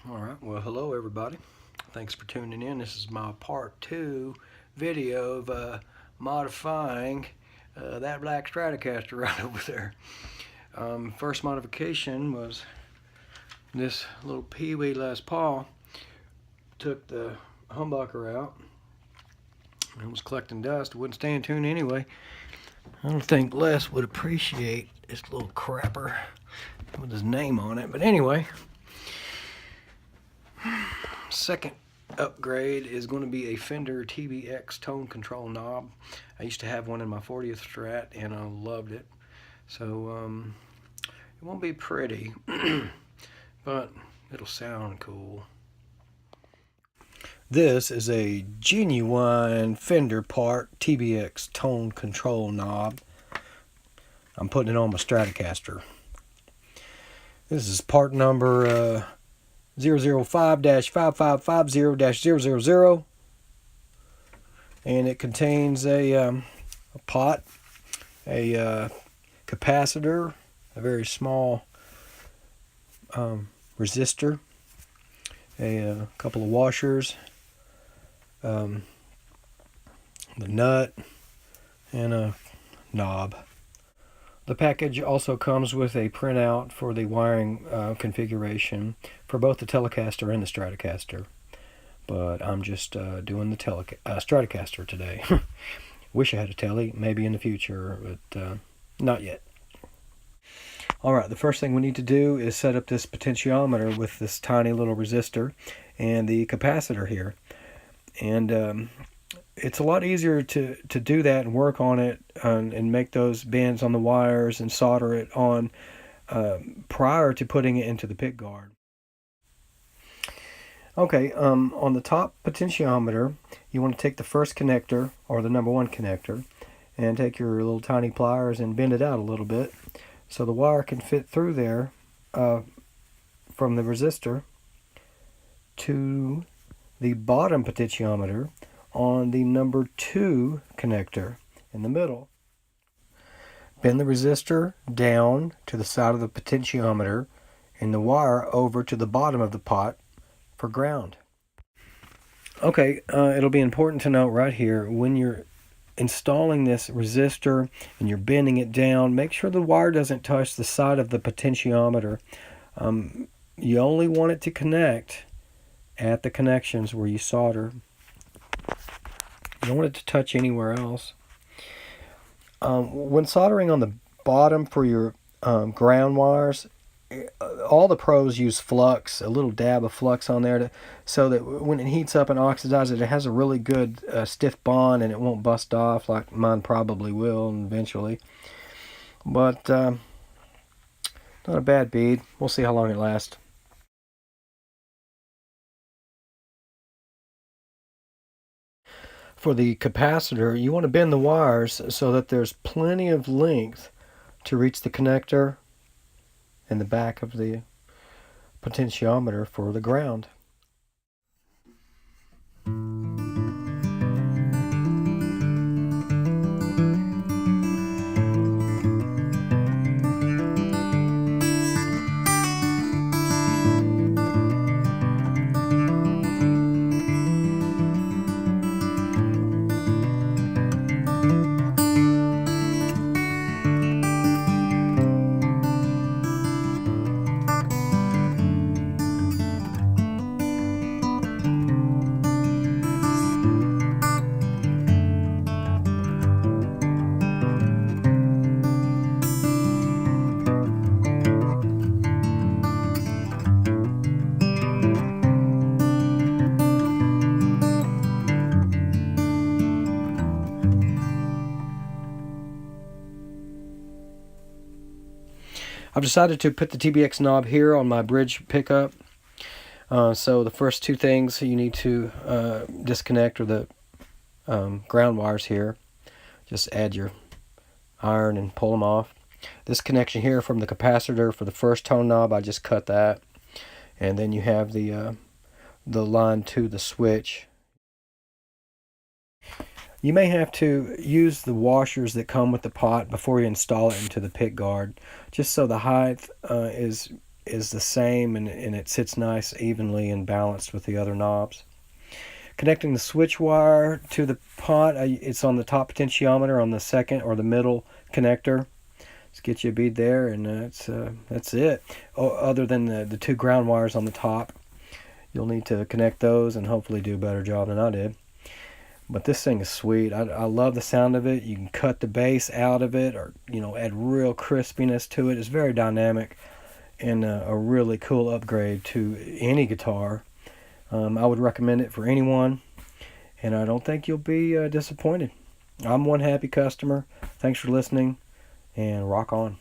Alright, well hello everybody. Thanks for tuning in. This is my part 2 video of modifying that black Stratocaster right over there. First modification was this little Pee-wee Les Paul. Took the humbucker out. It was collecting dust. It wouldn't stay in tune anyway. I don't think Les would appreciate this little crapper with his name on it, but anyway. Second upgrade is going to be a Fender TBX tone control knob. I used to have one in my 40th Strat and I loved it. So it won't be pretty, but it'll sound cool. This is a genuine Fender part TBX tone control knob. I'm putting it on my Stratocaster. This is part number 005-5550-000, and it contains a pot, a capacitor, a very small resistor, a couple of washers, the nut, and a knob. The package also comes with a printout for the wiring configuration for both the Telecaster and the Stratocaster. But I'm just doing the Stratocaster today. Wish I had a Tele, maybe in the future, but not yet. Alright, the first thing we need to do is set up this potentiometer with this tiny little resistor and the capacitor here. And it's a lot easier to do that and work on it and make those bends on the wires and solder it on prior to putting it into the pick guard. Okay, on the top potentiometer, you want to take the first connector, or the number 1 connector, and take your little tiny pliers and bend it out a little bit so the wire can fit through there from the resistor to the bottom potentiometer on the number 2 connector in the middle. Bend the resistor down to the side of the potentiometer and the wire over to the bottom of the pot for ground. Okay, it'll be important to note right here, when you're installing this resistor and you're bending it down, make sure the wire doesn't touch the side of the potentiometer. You only want it to connect at the connections where you solder. You don't want it to touch anywhere else. When soldering on the bottom for your ground wires, all the pros use flux, a little dab of flux on there, so that when it heats up and oxidizes, it has a really good stiff bond and it won't bust off like mine probably will eventually. But not a bad bead. We'll see how long it lasts. For the capacitor, you want to bend the wires so that there's plenty of length to reach the connector and the back of the potentiometer for the ground. I've decided to put the TBX knob here on my bridge pickup. So the first 2 things you need to disconnect are the ground wires here. Just add your iron and pull them off. This connection here from the capacitor for the first tone knob, I just cut that. And then you have the line to the switch. You may have to use the washers that come with the pot before you install it into the pick guard, just so the height is is the same, and it sits nice evenly and balanced with the other knobs. Connecting the switch wire to the pot, it's on the top potentiometer on the second or the middle connector. Let's get you a bead there, and that's it. Other than the two ground wires on the top, you'll need to connect those and hopefully do a better job than I did. But this thing is sweet. I love the sound of it. You can cut the bass out of it, or add real crispiness to it. It's very dynamic and a really cool upgrade to any guitar. I would recommend it for anyone, and I don't think you'll be disappointed. I'm one happy customer. Thanks for listening, and rock on.